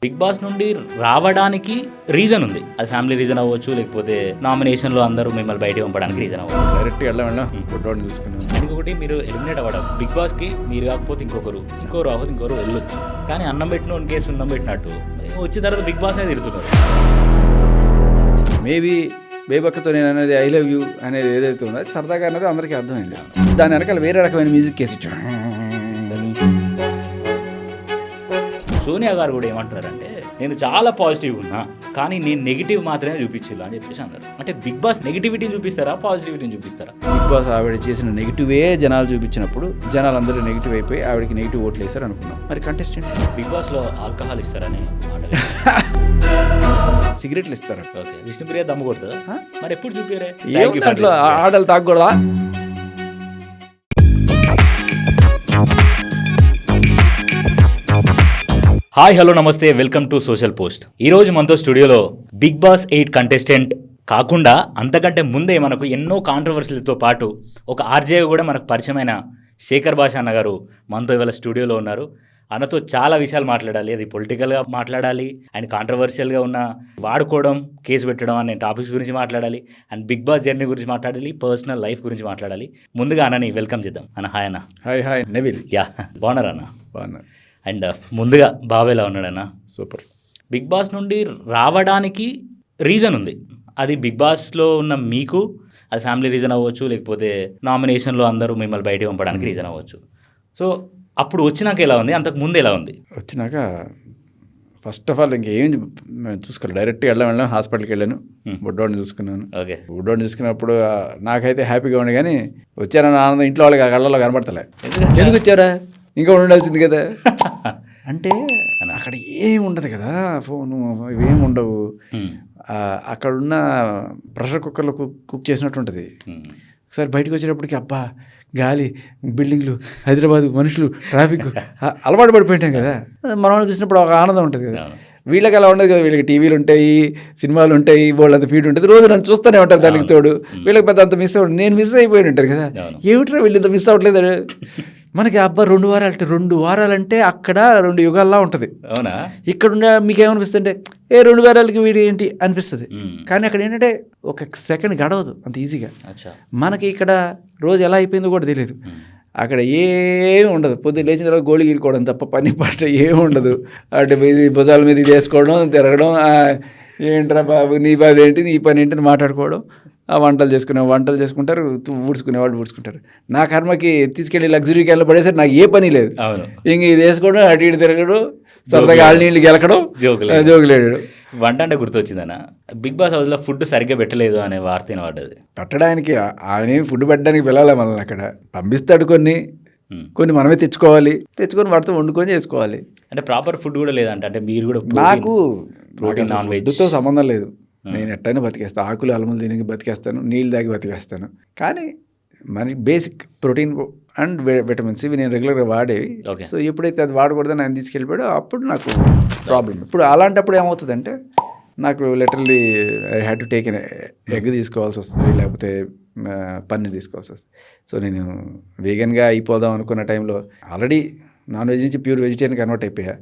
Big boss నుండి రావడానికి reason ఉంది. అది ఫ్యామిలీ రీజన్ అవ్వచ్చు, లేకపోతే నామినేషన్లో అందరూ మిమ్మల్ని బయట పంపడానికి రీజన్ అవ్వచ్చు. డైరెక్ట్ వెళ్ళడం చూసుకున్నాను. ఇంకొకటి మీరు ఎలిమినేట్ అవ్వడం. బిగ్ బాస్కి మీరు కాకపోతే ఇంకొకరు రాకపోతే ఇంకొకరు వెళ్ళొచ్చు. కానీ అన్నం పెట్టిన కేసు సున్నం పెట్టినట్టు వచ్చిన తర్వాత బిగ్ బాస్ అనేది తిడుతున్నారు. మేబీ బేబక్కతో నేను అనేది ఐ లవ్ యూ అనేది ఏదైతే ఉందో అది సరదాగా అనేది అందరికీ అర్థమైంది. దాని వెనకాల వేరే రకమైన మ్యూజిక్ కేసు ఇచ్చాడు. సోనియా గారు కూడా ఏమంటున్నారంటే, నేను చాలా పాజిటివ్ ఉన్నా కానీ నేను నెగిటివ్ మాత్రమే చూపించాను అని చెప్పేసి అన్నారు. అంటే బిగ్ బాస్ నెగిటివిటీని చూపిస్తారా, పాజిటివిటీని చూపిస్తారా? బిగ్ బాస్ ఆవిడ చేసిన నెగిటివే జనాలు చూపించినప్పుడు జనాలు అందరూ నెగిటివ్ అయిపోయి ఆవిడకి నెగిటివ్ ఓట్లు వేశారు అనుకున్నాం. మరి కంటెస్టెంట్ బిగ్ బాస్లో ఆల్కహాల్ ఇస్తారని సిగరెట్లు ఇస్తారు. ఓకే, విష్ణుప్రియ దమ్ము కొడుతుందా? మరి ఎప్పుడు చూపారే? అట్లా ఆడలు తాగకూడదా? హాయ్, హలో, నమస్తే, వెల్కమ్ టు సోషల్ పోస్ట్. ఈరోజు మనతో స్టూడియోలో బిగ్ బాస్ 8 కంటెస్టెంట్ కాకుండా అంతకంటే ముందే మనకు ఎన్నో కాంట్రవర్సీలతో పాటు ఒక ఆర్జే కూడా మనకు పరిచయమైన శేఖర్ భాష అన్న గారు మనతో ఇవాళ స్టూడియోలో ఉన్నారు. అన్నతో చాలా విషయాలు మాట్లాడాలి. అది పొలిటికల్గా మాట్లాడాలి, అండ్ కాంట్రవర్షియల్గా ఉన్న వాడుకోవడం, కేసు పెట్టడం అనే టాపిక్స్ గురించి మాట్లాడాలి, అండ్ బిగ్ బాస్ జర్నీ గురించి మాట్లాడాలి, పర్సనల్ లైఫ్ గురించి మాట్లాడాలి. ముందుగా అన్నని వెల్కమ్ చేద్దాం. అన్న హాయ్. అన్న హాయ్ నవీల్. యా, బాగున్నారా అన్న? బాగున్నారు. అండ్ ముందుగా బాబు ఎలా ఉన్నాడన్న? సూపర్. బిగ్ బాస్ నుండి రావడానికి రీజన్ ఉంది. అది బిగ్ బాస్లో ఉన్న మీకు అది ఫ్యామిలీ రీజన్ అవ్వచ్చు, లేకపోతే నామినేషన్లో అందరూ మిమ్మల్ని బయట పంపడానికి రీజన్ అవ్వచ్చు. సో అప్పుడు వచ్చినాక ఎలా ఉంది, అంతకు ముందు ఎలా ఉంది? వచ్చినాక ఫస్ట్ ఆఫ్ ఆల్ ఇంకేం చూసుకోవాలి, డైరెక్ట్గా వెళ్ళాను. హాస్పిటల్కి వెళ్ళాను, బుడ్డోడిని చూసుకున్నాను. ఓకే, బుడ్డోడిని చూసుకున్నప్పుడు నాకైతే హ్యాపీగా ఉండే, కానీ వచ్చారని ఆనందం ఇంట్లో వాళ్ళకి ఆ కళ్ళలో కనబడతలే. ఎందుకు వచ్చారా, ఇంకా ఉండాల్సింది కదా అంటే అక్కడ ఏం ఉండదు కదా, ఫోను ఇవేమి ఉండవు. అక్కడున్న ప్రెషర్ కుక్కర్లో కుక్ చేసినట్టు ఉంటుంది. ఒకసారి బయటకు వచ్చేటప్పటికి అబ్బా గాలి, బిల్డింగ్లు, హైదరాబాద్, మనుషులు, ట్రాఫిక్ అలవాటు పడిపోయింటాం కదా. మన వాళ్ళు చూసినప్పుడు ఒక ఆనందం ఉంటుంది కదా. వీళ్ళకి అలా ఉండదు కదా. వీళ్ళకి టీవీలు ఉంటాయి, సినిమాలు ఉంటాయి, వాళ్ళంత ఫీడ్ ఉంటుంది, రోజు నన్ను చూస్తూనే ఉంటారు. దానికి తోడు వీళ్ళకి పెద్ద అంత మిస్ అవ్వడు. నేను మిస్ అయిపోయి ఉంటారు కదా. ఏమిట్రా వీళ్ళు ఇంత మిస్ అవ్వట్లేదు మనకి. అబ్బా 2 వారాలంటే అక్కడ 2 యుగాల్లా ఉంటుంది. అవునా? ఇక్కడ మీకేమనిపిస్తుంటే 2 వారాలకి వీడి ఏంటి అనిపిస్తుంది. కానీ అక్కడ ఏంటంటే ఒక సెకండ్ గడవదు అంత ఈజీగా. మనకి ఇక్కడ రోజు ఎలా అయిపోయిందో కూడా తెలియదు. అక్కడ ఏమి ఉండదు. పొద్దున్న లేచిన తర్వాత గోళీ గీరుకోవడం తప్ప పని పాట ఏమి ఉండదు. అటు మీద భుజాల మీద ఇది వేసుకోవడం, తిరగడం, ఏంట్రా బాబు నీ పని ఏంటి, నీ పని ఏంటి అని మాట్లాడుకోవడం. ఆ వంటలు చేసుకుంటారు, ఊడ్చుకునేవాళ్ళు ఊడ్చుకుంటారు. నా కర్మకి తీసుకెళ్ళి లగ్జరీ క్యాన్లో పడేసరి నాకు ఏ పని లేదు. ఇంక ఇది వేసుకోవడం, అటు ఇటు తిరగడం, సరదాగా ఆళ్ళ నీళ్ళు గెలకడం, జోకులేడు. వంట అంటే గుర్తొచ్చిందన్న, బిగ్ బాస్ హౌస్లో ఫుడ్ సరిగ్గా పెట్టలేదు అనే వార్త వినబడ్డది. పెట్టడానికి ఆయన ఫుడ్ పెట్టడానికి పిల్లలే మనల్ని అక్కడ పంపిస్తాడు. కొన్ని మనమే తెచ్చుకొని వాటితో వండుకొని చేసుకోవాలి. అంటే ప్రాపర్ ఫుడ్ కూడా లేదంటే, అంటే మీరు కూడా నాకు ప్రోటీన్, నాన్ వెజ్తో సంబంధం లేదు. నేను ఎట్టయినా బతికేస్తాను, ఆకులు అలములు తిని బతికేస్తాను, నీళ్ళు తాగి బతికేస్తాను. కానీ మనకి బేసిక్ ప్రోటీన్ అండ్ విటమిన్స్ ఇవి నేను రెగ్యులర్గా వాడేవి. సో ఎప్పుడైతే అది వాడకూడదని ఆయన తీసుకెళ్ళిపోయాడో అప్పుడు నాకు ప్రాబ్లం. ఇప్పుడు అలాంటప్పుడు ఏమవుతుందంటే నాకు literally I had to take egg తీసుకోవాల్సి వస్తుంది, లేకపోతే పన్నీర్ తీసుకోవాల్సి వస్తుంది. సో నేను వీగన్గా అయిపోదాం అనుకున్న టైంలో ఆల్రెడీ నాన్ వెజ్ నుంచి ప్యూర్ వెజిటేరియన్ కన్వర్ట్ అయిపోయా.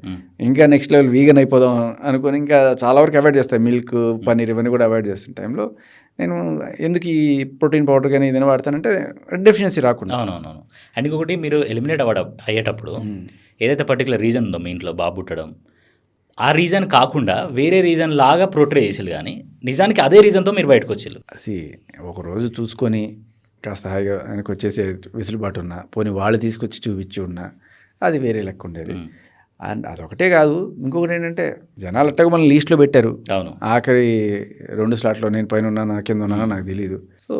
ఇంకా నెక్స్ట్ లెవెల్ వీగన్ అయిపోదాం అనుకుని ఇంకా చాలా వరకు అవాయిడ్ చేస్తాను. మిల్క్, పన్నీర్ ఇవన్నీ కూడా అవాయిడ్ చేస్తున్న టైంలో నేను ఎందుకు ఈ ప్రోటీన్ పౌడర్ కానీ ఏదైనా వాడతానంటే డెఫిషియన్సీ రాకుండా. అవునవును. అండ్ ఇంకొకటి, మీరు ఎలిమినేట్ అయ్యేటప్పుడు ఏదైతే పర్టికులర్ రీజన్ ఉందో మీ ఇంట్లో బాబు పుట్టడం, ఆ రీజన్ కాకుండా వేరే రీజన్ లాగా ప్రొట్రే చేసారు, కానీ నిజానికి అదే రీజన్తో మీరు బయటకు వచ్చారు. అది ఒకరోజు చూసుకొని కాస్త హాయిగా ఆయనకు వచ్చేసే విసులుబాటు ఉన్నా, పోనీ వాళ్ళు తీసుకొచ్చి చూపించి ఉన్నా అది వేరే లెక్క ఉండేది. అండ్ అదొకటే కాదు, ఇంకొకటి ఏంటంటే జనాలు అట్టగా మన లీస్ట్లో పెట్టారు. అవును, ఆఖరి 2 స్లాట్లో నేను పైన ఉన్నాను, కింద ఉన్నానో నాకు తెలియదు. సో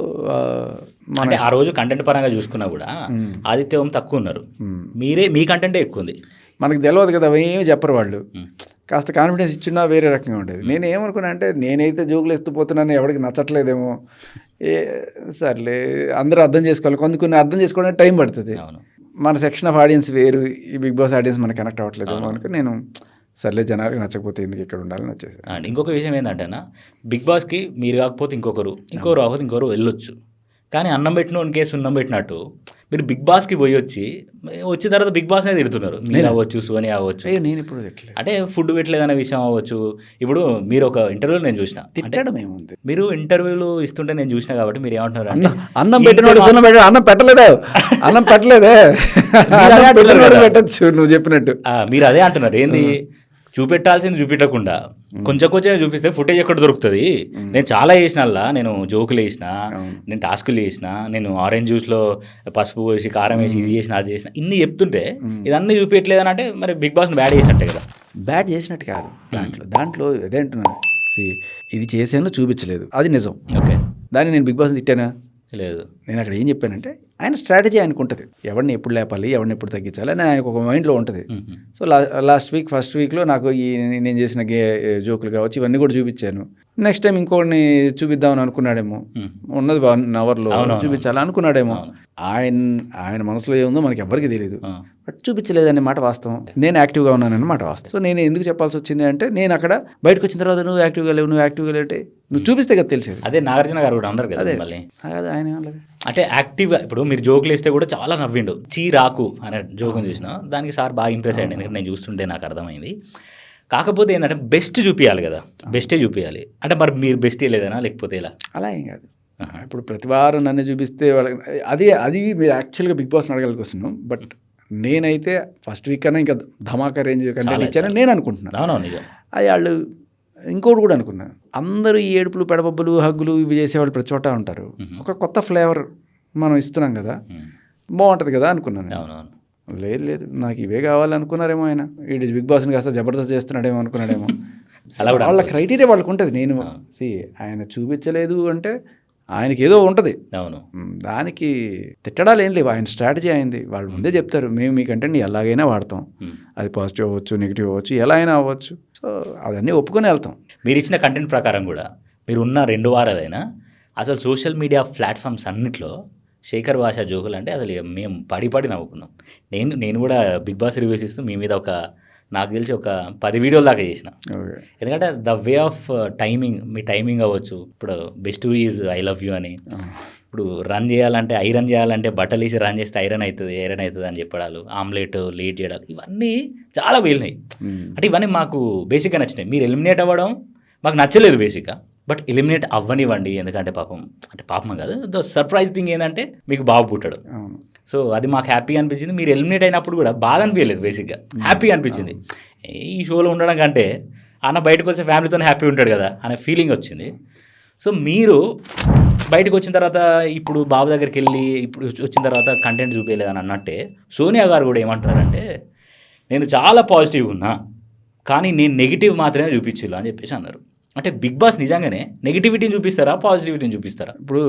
అంటే ఆ రోజు కంటెంట్ పరంగా చూసుకున్నా కూడా ఆదిత్యం తక్కువ ఉన్నారు, మీ కంటెంటే ఎక్కువ ఉంది. మనకు తెలియదు కదా, ఏమి చెప్పరు వాళ్ళు. కాస్త కాన్ఫిడెన్స్ ఇచ్చినా వేరే రకంగా ఉండేది. నేను ఏమనుకున్నా అంటే నేనైతే జోకులు ఎత్తుపోతున్నాను, ఎవరికి నచ్చట్లేదేమో, సర్లే అందరూ అర్థం చేసుకోవాలి. కొన్ని అర్థం చేసుకోవడానికి టైం పడుతుంది. మన సెక్షన్ ఆఫ్ ఆడియన్స్ వేరు, ఈ బిగ్ బాస్ ఆడియన్స్ మనకు కనెక్ట్ అవ్వట్లేదు అనుకుని నేను సర్లే జనాలకి నచ్చకపోతే ఎందుకు ఇక్కడ ఉండాలని వచ్చేసి. అండ్ ఇంకొక విషయం ఏంటంటేనా, బిగ్ బాస్కి మీరు కాకపోతే ఇంకొకరు కాకపోతే ఇంకొకరు వెళ్ళొచ్చు. కానీ అన్నం పెట్టిన కేసు సున్నం పెట్టినట్టు మీరు బిగ్ బాస్కి పోయి వచ్చిన తర్వాత బిగ్ బాస్ అనేది తిడుతున్నారు. మీరు అవ్వచ్చు, సోనియా అవ్వచ్చు, అయ్యో నేను ఇప్పుడు తిట్టలేదు. అంటే ఫుడ్ పెట్టలేదనే విషయం అవ్వచ్చు. ఇప్పుడు మీరు ఒక ఇంటర్వ్యూలో నేను చూసిన, తిట్టడం ఏముంది, మీరు ఇంటర్వ్యూలు ఇస్తుంటే నేను చూసిన కాబట్టి మీరు ఏమంటున్నారు అంటే అన్నం పెట్టినోడు సున్నం పెట్టాడు, అన్నం పెట్టలేదా, అన్నం పెట్టలేదే, పెట్టచ్చు నువ్వు చెప్పినట్టు. మీరు అదే అంటున్నారు. ఏంది చూపెట్టాల్సింది చూపెట్టకుండా కొంచెం కొంచెం చూపిస్తే ఫుటేజ్ ఎక్కడ దొరుకుతుంది. నేను చాలా చేసిన, నేను జోకులు వేసిన, నేను టాస్కులు చేసిన, నేను ఆరెంజ్ జ్యూస్లో పసుపు వేసి కారం వేసి ఇది చేసిన అది చేసిన ఇన్ని చెప్తుంటే ఇదన్నీ చూపించలేదని అంటే మరి బిగ్ బాస్ని బ్యాడ్ చేసినట్టే కదా. బ్యాడ్ చేసినట్టు కాదు, దాంట్లో అదే అంటున్నాను, ఇది చేసాను చూపించలేదు, అది నిజం. ఓకే, దాన్ని నేను బిగ్ బాస్ని తిట్టానా? లేదు. నేను అక్కడ ఏం చెప్పానంటే ఆయన స్ట్రాటజీ ఆయనకు ఉంటుంది, ఎవరిని ఎప్పుడు లేపాలి, ఎవరిని ఎప్పుడు తగ్గించాలి అని ఆయనకు ఒక మైండ్లో ఉంటుంది. సో లాస్ట్ వీక్ ఫస్ట్ వీక్లో నాకు ఈ నేను చేసిన జోకులు కావచ్చు ఇవన్నీ కూడా చూపించాను. నెక్స్ట్ టైం ఇంకోటిని చూపిద్దామని అనుకున్నాడేమో, ఉన్నది 1 అవర్లో చూపించాలి అనుకున్నాడేమో. ఆయన మనసులో ఏముందో మనకి ఎవరికి తెలియదు, బట్ చూపించలేదనే మాట వాస్తవం. నేను యాక్టివ్గా ఉన్నానన్న మాట వాస్తవం. సో నేను ఎందుకు చెప్పాల్సి వచ్చింది అంటే, నేను అక్కడ బయటకు వచ్చిన తర్వాత నువ్వు యాక్టివ్గా లేవు నువ్వు చూపిస్తే కదా తెలిసేది. అదే నాగార్జున గారు కూడా అన్నారు కదా. అదే మళ్ళీ ఆయన అంటే యాక్టివ్గా ఇప్పుడు మీరు జోకులు వేస్తే కూడా చాలా నవ్విండు. చీరాకు అనే జోకుని చూసిన దానికి సార్ బాగా ఇంప్రెస్ అయ్యండి, ఎందుకంటే నేను చూస్తుంటే నాకు అర్థమైంది. కాకపోతే ఏంటంటే బెస్ట్ చూపించాలి కదా, బెస్టే చూపించాలి అంటే మరి మీరు బెస్టే లేదనా లేకపోతే ఇలా? అలా ఏం కాదు. ఇప్పుడు ప్రతి వారం నన్ను చూపిస్తే వాళ్ళకి అది మీరు యాక్చువల్గా బిగ్ బాస్ని అడగాలి క్వశ్చన్. బట్ నేనైతే ఫస్ట్ వీక్ కన్నా ఇంకా ధమాకా రేంజ్ కంటెంట్ ఇచ్చానని నేను అనుకుంటున్నాను. అది వాళ్ళు ఇంకోటి కూడా అనుకున్నాను, అందరూ ఈ ఏడుపులు పెడబబ్బులు హగ్గులు ఇవి చేసేవాళ్ళు ప్రతి చోట ఉంటారు, ఒక కొత్త ఫ్లేవర్ మనం ఇస్తున్నాం కదా, బాగుంటుంది కదా అనుకున్నాను. లేదు నాకు ఇవే కావాలనుకున్నారేమో ఆయన, ఈ బిగ్ బాస్ని కాస్త జబర్దస్త్ చేస్తున్నాడేమో అనుకున్నాడేమో. వాళ్ళ క్రైటీరియా వాళ్ళకు ఉంటుంది. నేను ఆయన చూపించలేదు అంటే ఆయనకి ఏదో ఉంటుంది, దానికి తిట్టడాలు ఏం లేవు. ఆయన స్ట్రాటజీ అయింది, వాళ్ళు ముందే చెప్తారు మేము మీ కంటెంట్ని ఎలాగైనా వాడతాం, అది పాజిటివ్ అవ్వచ్చు నెగిటివ్ అవ్వచ్చు ఎలా అయినా అవ్వచ్చు. సో అవన్నీ ఒప్పుకొని వెళ్తాం. మీరు ఇచ్చిన కంటెంట్ ప్రకారం కూడా మీరు ఉన్న 2 వారాలైనా అసలు సోషల్ మీడియా ప్లాట్ఫామ్స్ అన్నిట్లో శేఖర్ భాష జోకులు అంటే అసలు మేము పడి నవ్వుకున్నాం. నేను కూడా బిగ్ బాస్ రివ్యూస్ ఇస్తూ మీ మీద నాకు తెలిసి ఒక 10 వీడియోల దాకా చేసిన. ఎందుకంటే the way of timing, me timing అవ్వచ్చు. ఇప్పుడు best is I love you అని, ఇప్పుడు రన్ చేయాలంటే ఐరన్ చేయాలంటే బట్టలు వేసి రన్ చేస్తే ఐరన్ అవుతుంది అని చెప్పడాలు, ఆమ్లెట్ లేట్ చేయడాలు, ఇవన్నీ చాలా వెళ్ళినాయి. అంటే ఇవన్నీ మాకు బేసిక్గా నచ్చినాయి. మీరు ఎలిమినేట్ అవ్వడం మాకు నచ్చలేదు బేసిక్గా, బట్ ఎలిమినేట్ అవ్వనివ్వండి. ఎందుకంటే పాపం కాదు, ద సర్ప్రైజ్ థింగ్ ఏంటంటే మీకు బాబు పుట్టాడు. సో అది మాకు హ్యాపీగా అనిపించింది. మీరు ఎలిమినేట్ అయినప్పుడు కూడా బాధ అనిపించలేదు, బేసిక్గా హ్యాపీగా అనిపించింది. ఈ షోలో ఉండడం కంటే అన్న బయటకు వస్తే ఫ్యామిలీతో హ్యాపీ ఉంటాడు కదా అనే ఫీలింగ్ వచ్చింది. సో మీరు బయటకు వచ్చిన తర్వాత ఇప్పుడు బాబు దగ్గరికి వెళ్ళి ఇప్పుడు వచ్చిన తర్వాత కంటెంట్ చూపించలేదని అన్నట్టే సోనియా గారు కూడా ఏమంటున్నారంటే, నేను చాలా పాజిటివ్గా ఉన్నా కానీ నేను నెగిటివ్ మాత్రమే చూపించాను అని చెప్పేసి అన్నారు. అంటే బిగ్ బాస్ నిజంగానే నెగిటివిటీని చూపిస్తారా, పాజిటివిటీని చూపిస్తారా? ఇప్పుడు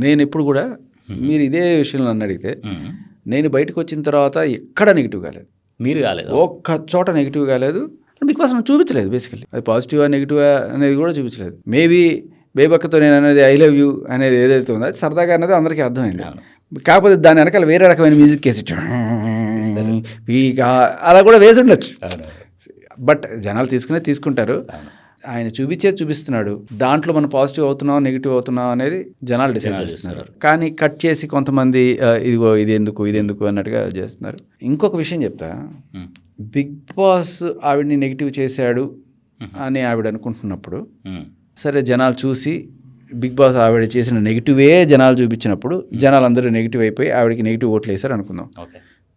నేను ఎప్పుడు కూడా మీరు ఇదే విషయంలో నన్ను అడిగితే, నేను బయటకు వచ్చిన తర్వాత ఎక్కడ నెగిటివ్ కాలేదు. మీరు కాలేదు, ఒక్క చోట నెగిటివ్ కాలేదు. బిగ్ బాస్ నన్ను చూపించలేదు బేసికలీ, అది పాజిటివా నెగిటివా అనేది కూడా చూపించలేదు. మేబీ బేబక్కతో నేను అనేది ఐ లవ్ యూ అనేది ఏదైతే ఉందో అది సరదాగా అనేది అందరికీ అర్థమైంది. కాకపోతే దాని వెనకాల వేరే రకమైన మ్యూజిక్ వేసి అలా కూడా వేసి ఉండొచ్చు. బట్ జనాలు తీసుకుంటారు. ఆయన చూపిస్తున్నాడు, దాంట్లో మనం పాజిటివ్ అవుతున్నాం నెగిటివ్ అవుతున్నాం అనేది జనాలు డిసైడ్ చేస్తున్నారు. కానీ కట్ చేసి కొంతమంది ఇదిగో ఇది ఎందుకు అన్నట్టుగా చేస్తున్నారు. ఇంకొక విషయం చెప్తా, బిగ్ బాస్ ఆవిడని నెగిటివ్ చేశాడు అని ఆవిడ అనుకుంటున్నప్పుడు, సరే జనాలు చూసి బిగ్ బాస్ ఆవిడ చేసిన నెగిటివే జనాలు చూపించినప్పుడు జనాలు అందరూ నెగిటివ్ అయిపోయి ఆవిడకి నెగిటివ్ ఓట్లు వేశారు అనుకుందాం.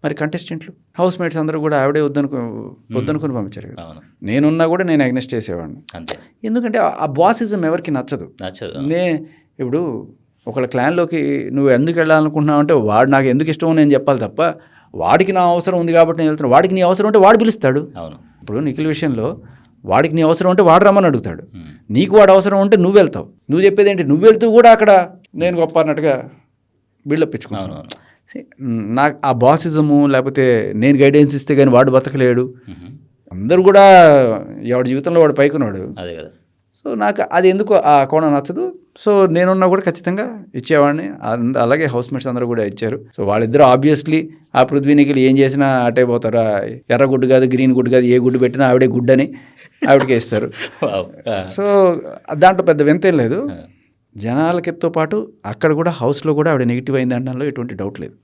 మరి కంటెస్టెంట్లు హౌస్ మేట్స్ అందరూ కూడా ఆవిడే వద్దనుకుని పంపించారు కదా. నేనున్నా కూడా నేను అగ్నెస్ట్ చేసేవాడిని. ఎందుకంటే ఆ బాసిజం ఎవరికి నచ్చదు. ఇప్పుడు ఒకళ్ళ క్లాన్లోకి నువ్వు ఎందుకు వెళ్ళాలనుకుంటున్నావు అంటే, వాడు నాకు ఎందుకు ఇష్టమో నేను చెప్పాలి తప్ప, వాడికి నా అవసరం ఉంది కాబట్టి నేను వెళ్తున్నాను, వాడికి నీ అవసరం ఉంటే వాడు పిలుస్తాడు. ఇప్పుడు నిఖిల్ విషయంలో వాడికి నీ అవసరం ఉంటే వాడు రమ్మని అడుగుతాడు, నీకు వాడు అవసరం ఉంటే నువ్వు వెళ్తావు. నువ్వు చెప్పేది ఏంటి, నువ్వు వెళ్తూ కూడా అక్కడ నేను గొప్ప అన్నట్టుగా బిల్డప్ ఇచ్చుకున్నాను. నాకు ఆ బాసిజము లేకపోతే నేను గైడెన్స్ ఇస్తే కానీ వాడు బతకలేడు, అందరూ కూడా ఎవడి జీవితంలో వాడు పైకున్నాడు. అదే కదా. సో నాకు అది ఎందుకు ఆ కోణం నచ్చదు. సో నేనున్నా కూడా ఖచ్చితంగా ఇచ్చేవాడిని. అలాగే హౌస్ మేట్స్ అందరూ కూడా ఇచ్చారు. సో వాళ్ళిద్దరూ ఆబ్వియస్లీ ఆ పృథ్వీ నిఖిల్ ఏం చేసినా అటే పోతారు. ఎర్ర గుడ్డు కాదు గ్రీన్ గుడ్డు కాదు, ఏ గుడ్డు పెట్టినా ఆవిడే గుడ్డు అని ఆవిడకే ఇస్తారు. సో దాంట్లో పెద్ద వింతేం లేదు. జనాలకితో పాటు అక్కడ కూడా హౌస్లో కూడా ఆవిడ నెగిటివ్ అయింది అనడంలో ఎటువంటి డౌట్ లేదు.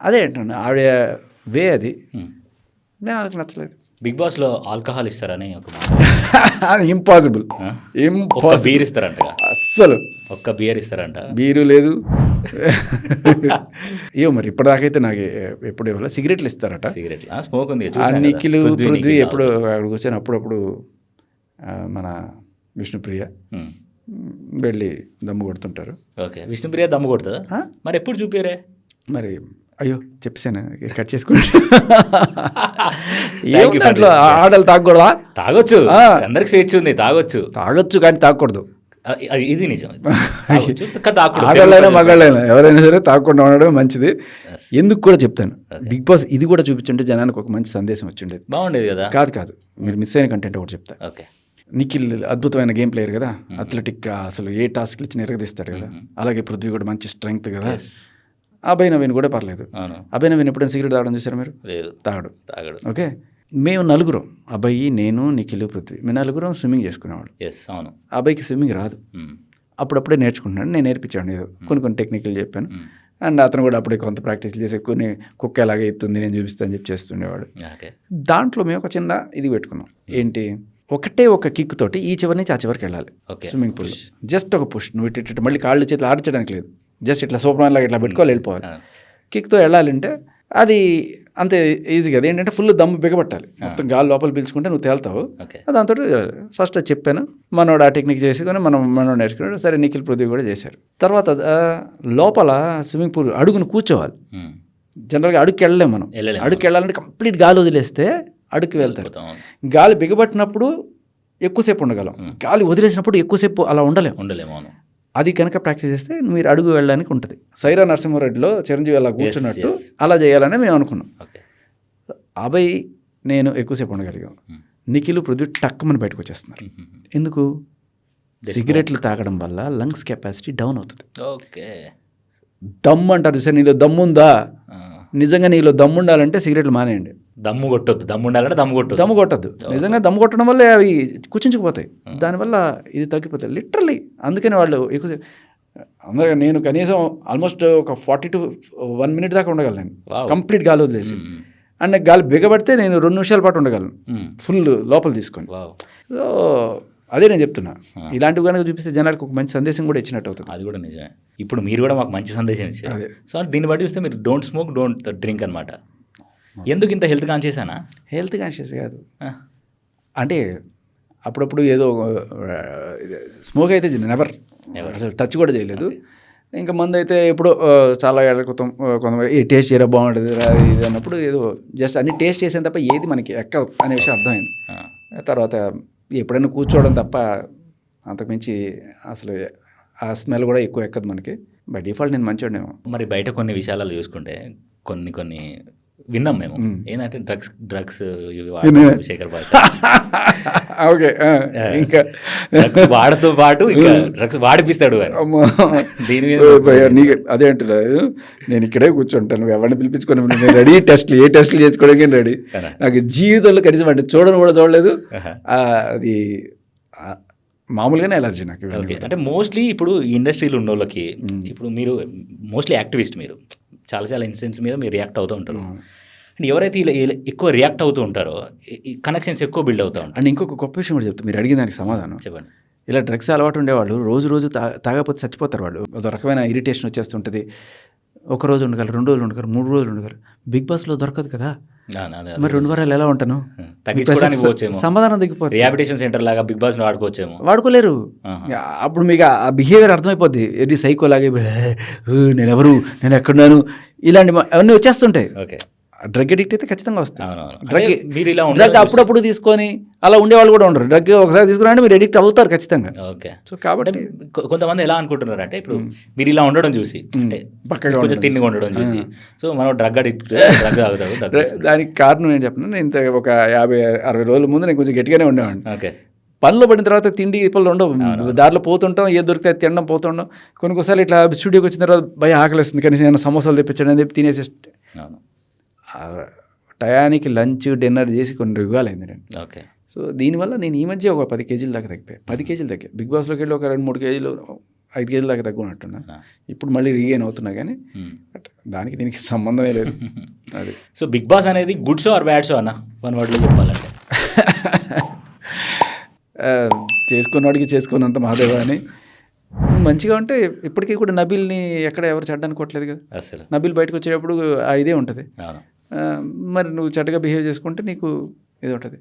అదే అంటున్నాను, ఆవిడ వే అది జనాలకు నచ్చలేదు. బిగ్ బాస్లో ఆల్కహాల్ ఇస్తారని ఒక అది ఇంపాసిబుల్, బీర్ ఇస్తారంట, అస్సలు ఒక్క బియర్ ఇస్తారంట. బీరు లేదు. ఏమో మరి ఇప్పటిదాకైతే నాకు ఎప్పుడు ఇవ్వాలి. సిగరెట్లు ఇస్తారట. సిగరెట్ స్మోక్ ఉంది. నిఖిల్ పృథ్వీ ఎప్పుడు అక్కడికి వచ్చాను, అప్పుడప్పుడు మన విష్ణుప్రియ వెళ్ళి దమ్ము కొడుతుంటారు. ఓకే, విష్ణుప్రియ దమ్ము కొడుతుందా? మరి ఎప్పుడు చూపారే? మరి అయ్యో చెప్పేసాను, కట్ చేసుకోండి. ఏమిట్లో ఆడలు తాగకూడదా? తాగొచ్చు, అందరికి స్వేచ్ఛ ఉంది, తాగొచ్చు కానీ తాగకూడదు. ఇది నిజం. ఆడలైనా మగాళ్ళైనా ఎవరైనా సరే తాగకుండా ఉండడం మంచిది. ఎందుకు కూడా చెప్తాను, బిగ్ బాస్ ఇది కూడా చూపించుంటే జనానికి ఒక మంచి సందేశం వచ్చిండేది, బాగుండేది కదా. కాదు మీరు మిస్ అయిన కంటెంట్ ఒకటి చెప్తా. ఓకే, నిఖిల్ అద్భుతమైన గేమ్ ప్లేయర్ కదా, అథ్లెటిక్గా అసలు ఏ టాస్క్లు ఇచ్చిన ఎరగదీస్తాడు కదా. అలాగే పృథ్వీ కూడా మంచి స్ట్రెంగ్త్ కదా. అభయ్ నవీన్ కూడా పర్లేదు. అభయ్ నవీన్ ఎప్పుడైనా సిగరెట్ తాగడం చూసారా మీరు? తాగడు. ఓకే, మేము నలుగురం, అభయ్, నేను, నిఖిల్, పృథ్వీ, మేము నలుగురం స్విమ్మింగ్ చేసుకునేవాడు. అభయ్కి స్విమ్మింగ్ రాదు, అప్పుడప్పుడే నేర్చుకుంటున్నాడు. నేను నేర్పించాను, ఏదో కొన్ని టెక్నికల్ చెప్పాను. అండ్ అతను కూడా అప్పుడే కొంత ప్రాక్టీస్ చేసి కొన్ని కుక్క ఎలాగ ఎత్తుంది నేను చూపిస్తాను చెప్పి చేస్తుండేవాడు. దాంట్లో మేము ఒక చిన్న ఇది పెట్టుకున్నాం, ఏంటి, ఒకటే ఒక కిక్ తోటి ఈ చివరి నుంచి ఆ చివరికి వెళ్ళాలి స్విమ్మింగ్ పూల్. జస్ట్ ఒక పుష్, నువ్వు ఇటు మళ్ళీ కాళ్ళు చేతులు ఆడించడానికి లేదు, జస్ట్ ఇట్లా సూపర్ లాగా ఇట్లా పెట్టుకోవాలి, వెళ్ళిపోవాలి. కిక్తో వెళ్ళాలంటే అది అంతే ఈజీ కదా. ఏంటంటే ఫుల్ దమ్ము బిగబట్టాలి, మొత్తం గాలి లోపల పీల్చుకుంటే నువ్వు తేలుతావు. దాంతో ఫస్ట్ చెప్పాను, మనోడు ఆ టెక్నిక్ చేసుకొని మనోడు నేర్చుకున్నాడు. సరే, నిఖిల్, పృథ్వీ కూడా చేశారు. తర్వాత లోపల స్విమ్మింగ్ పూల్ అడుగును కూర్చోవాలి. జనరల్గా అడుగుకి వెళ్ళలేము మనం. అడుగుకి వెళ్ళాలంటే కంప్లీట్ గాలి వదిలేస్తే అడుగుకి వెళ్తారు. గాలి బిగబట్టినప్పుడు ఎక్కువసేపు ఉండగలం, గాలి వదిలేసినప్పుడు ఎక్కువసేపు అలా ఉండలేము. అది కనుక ప్రాక్టీస్ చేస్తే మీరు అడుగు వెళ్ళడానికి ఉంటుంది. సైరా నరసింహారెడ్డిలో చిరంజీవి అలా కూర్చున్నట్టు అలా చేయాలని మేము అనుకున్నాం. అభయ్, నేను ఎక్కువసేపు ఉండగలిగాం. నిఖిల్, పృథ్వీ టక్కుమని బయటకు వచ్చేస్తున్నారు. ఎందుకు? సిగరెట్లు తాగడం వల్ల లంగ్స్ కెపాసిటీ డౌన్ అవుతుంది. దమ్ము అంటారు సార్, నీలో దమ్ముందా? నిజంగా నీలో దమ్ము ఉండాలంటే సిగరెట్లు మానేయండి. దమ్ము కొట్టద్దు, దమ్ము ఉండాలంటే దమ్ము కొట్టద్దు. నిజంగా దమ్ము కొట్టడం వల్ల అవి కూర్చుంచుకుపోతాయి, దానివల్ల ఇది తగ్గిపోతాయి లిటరల్లీ. అందుకని వాళ్ళు ఎక్కువ అందరూ, నేను కనీసం ఆల్మోస్ట్ ఒక 40 to 1 minute దాకా ఉండగలను కంప్లీట్ గాలి వదిలేసి. అండ్ గాలి బిగబడితే నేను 2 నిమిషాల పాటు ఉండగలను ఫుల్ లోపల తీసుకొని. సో అదే నేను చెప్తున్నా, ఇలాంటివి కనుక చూపిస్తే జనాలకు ఒక మంచి సందేశం కూడా ఇచ్చినట్టు అవుతుంది. అది కూడా నిజమే. ఇప్పుడు మీరు కూడా మాకు మంచి సందేశం ఇచ్చారు. సో దీన్ని బట్టి చూస్తే మీరు డోంట్ స్మోక్, డోంట్ డ్రింక్ అనమాట. ఎందుకు ఇంత హెల్త్ కాన్షియస్? హెల్త్ కాన్షియస్ కాదు, అంటే అప్పుడప్పుడు ఏదో స్మోక్ అయితే నెవర్, అసలు టచ్ కూడా చేయలేదు. ఇంకా మందు అయితే ఎప్పుడో చాలా ఏళ్ళ క్రితం కొంతమంది టేస్ట్ చేయరా బాగుంటుంది ఇది అన్నప్పుడు ఏదో జస్ట్ అన్ని టేస్ట్ చేసాను తప్ప ఏది మనకి ఎక్కదు అనే విషయం అర్థమైంది. తర్వాత ఎప్పుడైనా కూర్చోవడం తప్ప అంతకుమించి అసలు ఆ స్మెల్ కూడా ఎక్కువ ఎక్కదు మనకి. బై డిఫాల్ట్ నేను మంచివాడేమో. మరి బయట కొన్ని విషయాలు చూసుకుంటే కొన్ని విన్నాం మేము, ఏంటంటే డ్రగ్స్ శేఖర్ భాష ఓకే, ఇంకా డ్రగ్స్ వాడతో పాటు ఇంకా డ్రగ్స్ వాడిపిస్తాడు. దీని మీద నీకు అదే అంటున్నారు, నేను ఇక్కడే కూర్చుంటాను, నువ్వు ఎవరిని పిలిపించుకొని నేను రెడీ, ఏ టెస్టులు చేసుకోవడానికి రెడీ. నాకు జీవితంలో కనీసం అంటే చూడను కూడా చూడలేదు. అది మామూలుగానే ఎలర్జీ నాకు. అంటే మోస్ట్లీ ఇప్పుడు ఇండస్ట్రీలో ఉన్న వాళ్ళకి, ఇప్పుడు మీరు మోస్ట్లీ యాక్టివిస్ట్, మీరు చాలా ఇన్సిడెంట్స్ మీద మీరు రియాక్ట్ అవుతూ ఉంటారు. అండ్ ఎవరైతే ఇలా ఎక్కువ రియాక్ట్ అవుతూ ఉంటారో కనెక్షన్స్ ఎక్కువ బిల్డ్ అవుతూ ఉంటాయి. అండ్ ఇంకొక గొప్ప విషయం కూడా చెప్తాను, మీరు అడిగిన దానికి సమాధానం చెప్పండి. ఇలా డ్రగ్స్ అలవాటు ఉండేవాళ్ళు రోజు తాగకపోతే చచ్చిపోతారు వాళ్ళు. ఒక రకమైన ఇరిటేషన్ వచ్చేస్తుంటుంది. ఒక రోజు ఉండగలరు, 2 రోజులు ఉండగలరు, 3 రోజులు ఉండగలరు. బిగ్ బాస్లో దొరకదు కదా, మరి 2 వారాలు ఎలా ఉంటాను? సమాధానం తగ్గిపోతుంది. రిహాబిలిటేషన్ సెంటర్ లాగా బిగ్ బాస్ వాడుకోలేరు. అప్పుడు మీకు ఆ బిహేవియర్ అర్థమైపోద్ది. ఇది సైకో లాగే నేను ఎవరు, నేను ఎక్కడున్నాను, ఇలాంటి అవన్నీ వచ్చేస్తుంటాయి. డ్రగ్ అడిక్ట్ అయితే ఖచ్చితంగా వస్తాయి. డ్రగ్ అప్పుడప్పుడు తీసుకొని అలా ఉండేవాళ్ళు కూడా ఉండరు. డ్రగ్ ఒకసారి తీసుకున్నారంటే మీరు అడిక్ట్ అవుతారు ఖచ్చితంగా. ఓకే, సో కాబట్టి కొంతమంది ఎలా అనుకుంటున్నారు అంటే, ఇప్పుడు మీరు ఇలా ఉండడం చూసి, అంటే కొంచెం తిండి ఉండడం చూసి, సో మనం డ్రగ్ అడిక్ట్, డ్రగ్ తాగుతాడు. దానికి కారణం ఏం చెప్పను, నేను ఇంత ఒక 50-60 రోజుల ముందు నేను కొంచెం గట్టిగానే ఉండేవాడిని. ఓకే, పనిలో పడిన తర్వాత తిండి పనులు ఉండవు, దారిలో పోతుంటాం, ఏది దొరికితే తినడం పోతుంటాం. కొన్నిసార్లు ఇట్లా స్టూడియోకి వచ్చిన తర్వాత భయ ఆకలిస్తుంది, కనీసం ఏమైనా సమోసాలు తెప్పించడం అని చెప్పి తినేసి టయానికి లంచ్ డిన్నర్ చేసి కొన్ని రుగాలైంది నేను. ఓకే, సో దీనివల్ల నేను ఈ మధ్య ఒక 10 కేజీలు దాకా తగ్గిపోయాయి. 10 కేజీలు తగ్గాయి. బిగ్ బాస్లోకి వెళ్ళి ఒక 2-3 కేజీలు 5 కేజీల దాకా తగ్గున్నట్టున్నా. ఇప్పుడు మళ్ళీ రీగైన్ అవుతున్నా కానీ బట్ దానికి దీనికి సంబంధమే లేదు. అది సో బిగ్ బాస్ అనేది good show or bad show అన్న వన్ వర్డ్లో చెప్పాలంటే? చేసుకున్నవాడికి చేసుకున్నంత మహాదేవ అని. మంచిగా ఉంటే ఇప్పటికీ కూడా నబీల్ని ఎక్కడ ఎవరు చెడ్డనుకోవట్లేదు కదా. అసలు నబీల్ బయటకు వచ్చేటప్పుడు ఇదే ఉంటుంది. మరి నువ్వు చెడ్డగా బిహేవ్ చేసుకుంటే నీకు ఇది ఉంటుంది.